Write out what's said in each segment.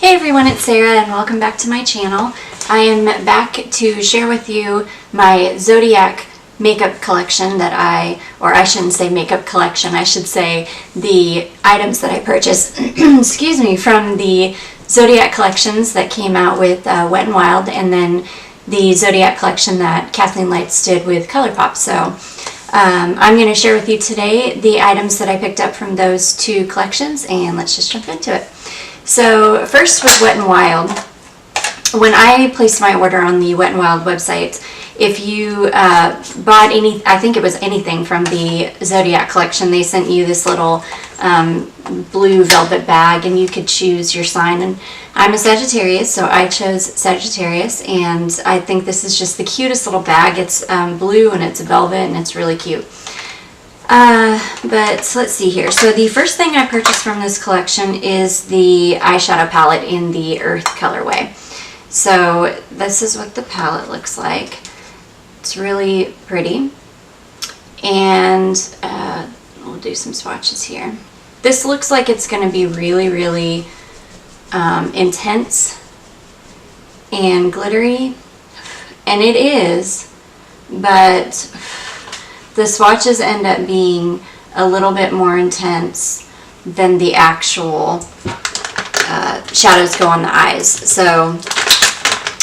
Hey everyone, it's Sarah and welcome back to my channel. I am back to share with you my Zodiac makeup collection that I shouldn't say makeup collection, I should say the items that I purchased, excuse me, from the Zodiac collections that came out with Wet n Wild, and then the Zodiac collection that Kathleen Lights did with Colourpop. So I'm going to share with you today the items that I picked up from those two collections, and let's just jump into it. So first with Wet n Wild, when I placed my order on the Wet n Wild website, if you bought any, I think it was anything from the Zodiac collection, they sent you this little blue velvet bag and you could choose your sign. And I'm a Sagittarius, so I chose Sagittarius, and I think this is just the cutest little bag. It's blue and it's velvet and it's really cute. But let's see here. So the first thing I purchased from this collection is the eyeshadow palette in the Earth colorway. So this is what the palette looks like. It's really pretty. And we'll do some swatches here. This looks like it's going to be really, really intense and glittery. And it is, but the swatches end up being a little bit more intense than the actual shadows go on the eyes. So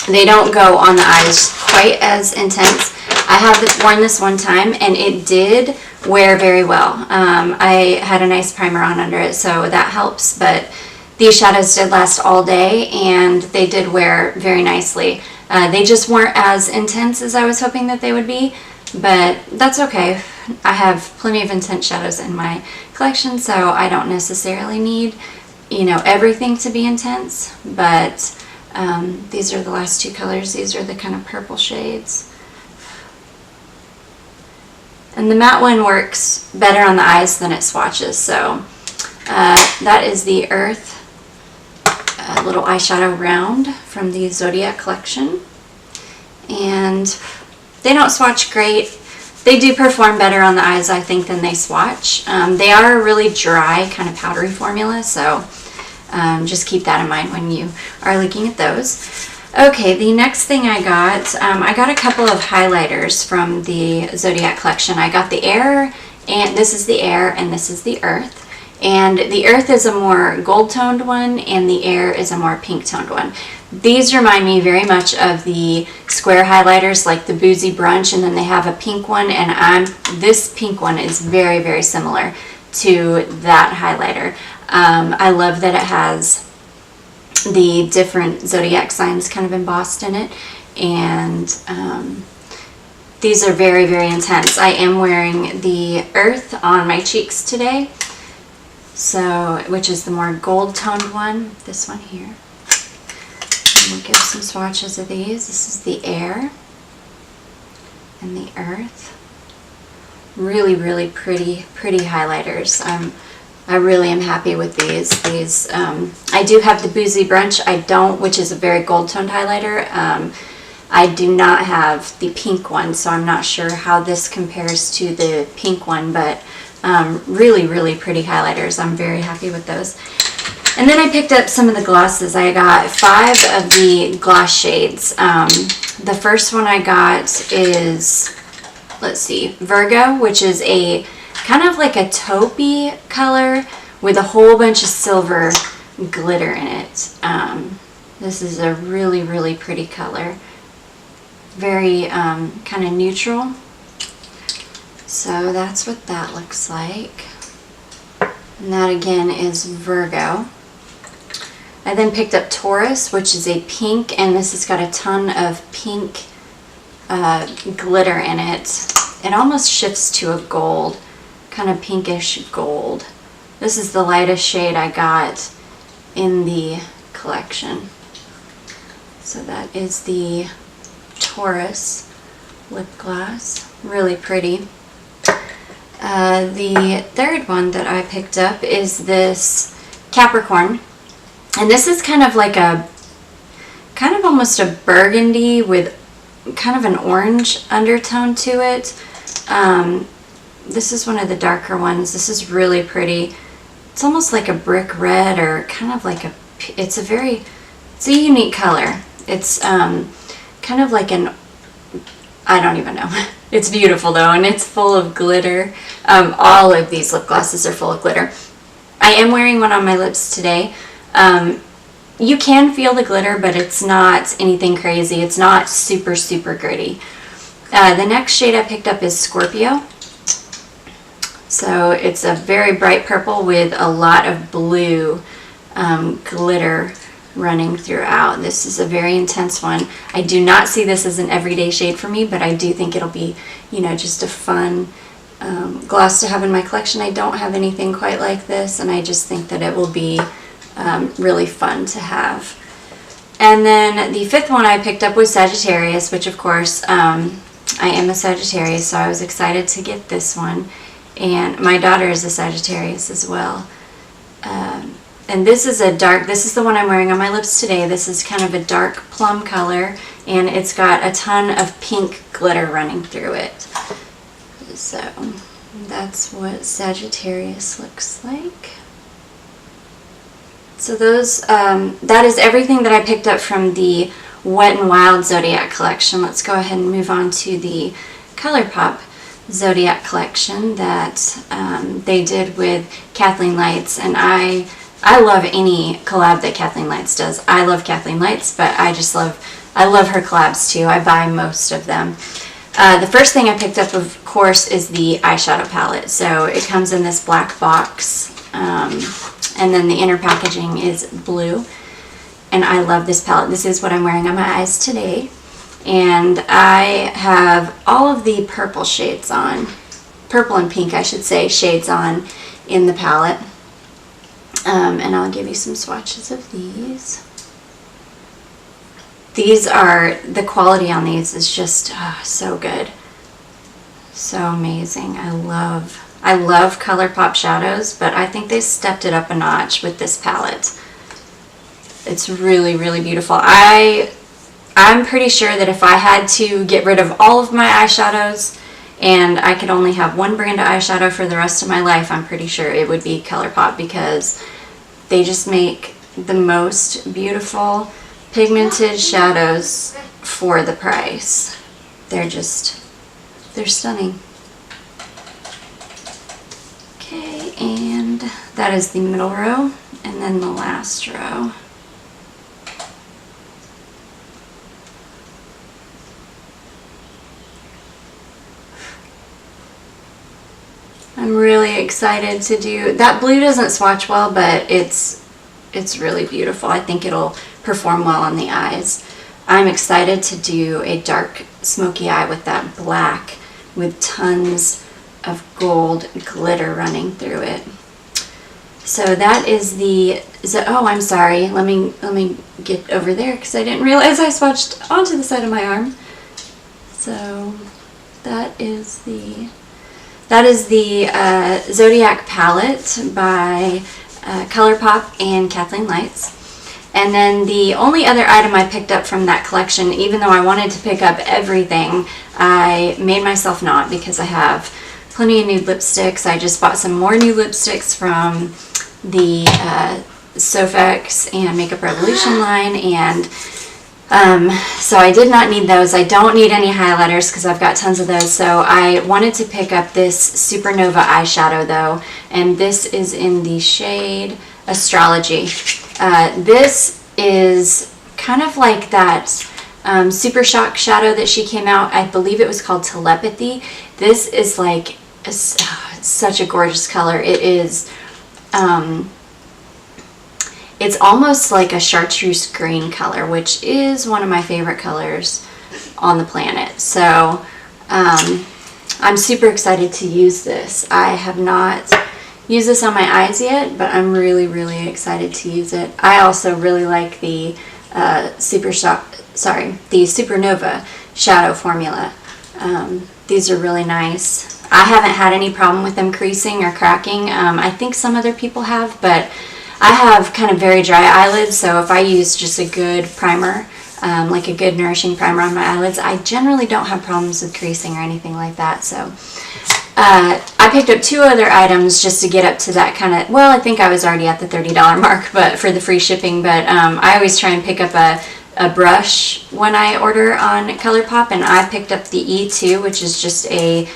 they don't go on the eyes quite as intense. I have worn this one time and it did wear very well. I had a nice primer on under it, so that helps, but these shadows did last all day and they did wear very nicely. They just weren't as intense as I was hoping that they would be, but that's okay. I have plenty of intense shadows in my collection, so I don't necessarily need, everything to be intense, but these are the last two colors. These are the kind of purple shades. And the matte one works better on the eyes than it swatches, so that is the Earth little eyeshadow round from the Zodiac collection. And they don't swatch great. They do perform better on the eyes, I think, than they swatch. They are a really dry, kind of powdery formula, so just keep that in mind when you are looking at those. Okay, the next thing I got a couple of highlighters from the Zodiac collection. I got the Air, and this is the Air, and this is the Earth. And the Earth is a more gold-toned one, and the Air is a more pink-toned one. These remind me very much of the square highlighters, like the Boozy Brunch, and then they have a pink one, and this pink one is very, very similar to that highlighter. I love that it has the different Zodiac signs kind of embossed in it, and these are very, very intense. I am wearing the Earth on my cheeks today, so which is the more gold-toned one, this one here. We'll give some swatches of these. This is the Air and the Earth. Really, really pretty highlighters. I really am happy with these. I do have the Boozy Brunch. I don't, which is a very gold-toned highlighter. I do not have the pink one, so I'm not sure how this compares to the pink one, but really, really pretty highlighters. I'm very happy with those. And then I picked up some of the glosses. I got 5 of the gloss shades. The first one I got is, let's see, Virgo, which is a kind of like a taupey color with a whole bunch of silver glitter in it. This is a really, really pretty color. Very kind of neutral. So that's what that looks like. And that again is Virgo. I then picked up Taurus, which is a pink, and this has got a ton of pink glitter in it. It almost shifts to a gold, kind of pinkish gold. This is the lightest shade I got in the collection. So that is the Taurus lip gloss. Really pretty. The third one that I picked up is this Capricorn. And this is kind of like almost a burgundy with kind of an orange undertone to it. This is one of the darker ones. This is really pretty. It's almost like a brick red or kind of like a it's a unique color. It's kind of like I don't even know. It's beautiful though, and it's full of glitter. All of these lip glosses are full of glitter. I am wearing one on my lips today. You can feel the glitter, but it's not anything crazy. It's not super, super gritty. The next shade I picked up is Scorpio. So it's a very bright purple with a lot of blue glitter running throughout. This is a very intense one. I do not see this as an everyday shade for me, but I do think it'll be, you know, just a fun gloss to have in my collection. I don't have anything quite like this, and I just think that it will be really fun to have. And then the fifth one I picked up was Sagittarius, which of course I am a Sagittarius, so I was excited to get this one. And my daughter is a Sagittarius as well. And this is this is the one I'm wearing on my lips today. This is kind of a dark plum color, and it's got a ton of pink glitter running through it. So that's what Sagittarius looks like. So that is everything that I picked up from the Wet n Wild Zodiac collection. Let's go ahead and move on to the Colourpop Zodiac collection that they did with Kathleen Lights, and I love any collab that Kathleen Lights does. I love Kathleen Lights, but I love her collabs too. I buy most of them. The first thing I picked up, of course, is the eyeshadow palette. So it comes in this black box, and then the inner packaging is blue. And I love this palette. This is what I'm wearing on my eyes today. And I have all of the purple shades on, purple and pink I should say, shades on in the palette. And I'll give you some swatches of these. The quality on these is just so good. So amazing. I love Colourpop shadows, but I think they stepped it up a notch with this palette. It's really, really beautiful. I'm pretty sure that if I had to get rid of all of my eyeshadows and I could only have one brand of eyeshadow for the rest of my life, I'm pretty sure it would be Colourpop, because they just make the most beautiful pigmented shadows for the price. They're stunning. Okay, and that is the middle row, and then the last row. I'm really excited to do that. Blue doesn't swatch well, but it's really beautiful. I think it'll perform well on the eyes. I'm excited to do a dark smoky eye with that black with tons of gold glitter running through it. So that is oh, I'm sorry. Let me get over there because I didn't realize I swatched onto the side of my arm. So that is the Zodiac palette by Colourpop and Kathleen Lights. And then the only other item I picked up from that collection, even though I wanted to pick up everything, I made myself not, because I have plenty of nude lipsticks. I just bought some more new lipsticks from the Sofx and Makeup Revolution line, and so I did not need those. I don't need any highlighters because I've got tons of those. So I wanted to pick up this Supernova eyeshadow though, and this is in the shade Astrology. This is kind of like that Super Shock shadow that she came out. I believe it was called Telepathy. This is like such a gorgeous color. It is. It's almost like a chartreuse green color, which is one of my favorite colors on the planet. So I'm super excited to use this. I have not used this on my eyes yet, but I'm really, really excited to use it. I also really like the Supernova shadow formula. These are really nice. I haven't had any problem with them creasing or cracking. I think some other people have, but I have kind of very dry eyelids, so if I use just a good primer, like a good nourishing primer on my eyelids, I generally don't have problems with creasing or anything like that. So I picked up 2 other items just to get up to that kind of, well, I think I was already at the $30 mark, but for the free shipping, but I always try and pick up a brush when I order on Colourpop, and I picked up the E2, which is just a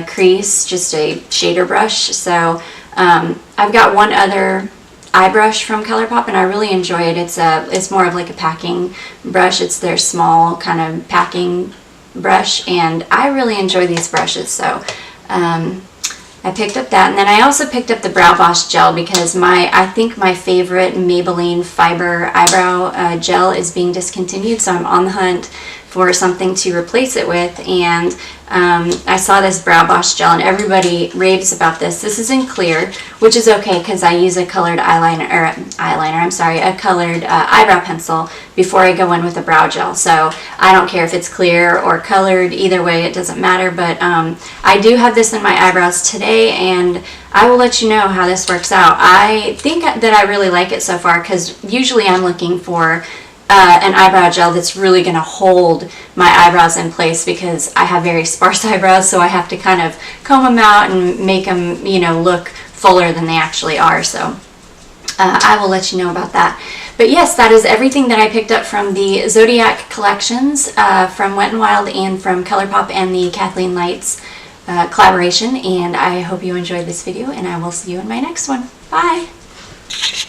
crease, just a shader brush. So I've got one other eye brush from Colourpop, and I really enjoy it. It's more of like a packing brush. It's their small kind of packing brush, and I really enjoy these brushes. So I picked up that, and then I also picked up the Brow Boss gel because I think my favorite Maybelline Fiber eyebrow gel is being discontinued, so I'm on the hunt for something to replace it with. And I saw this Brow Boss gel, and everybody raves about this. This is in clear, which is okay because I use a colored a colored eyebrow pencil before I go in with a brow gel. So I don't care if it's clear or colored, either way it doesn't matter. But I do have this in my eyebrows today, and I will let you know how this works out. I think that I really like it so far because usually I'm looking for an eyebrow gel that's really going to hold my eyebrows in place because I have very sparse eyebrows, so I have to kind of comb them out and make them, you know, look fuller than they actually are. So I will let you know about that. But yes, that is everything that I picked up from the Zodiac collections, from Wet n Wild and from Colourpop and the Kathleen Lights collaboration. And I hope you enjoyed this video, and I will see you in my next one. Bye!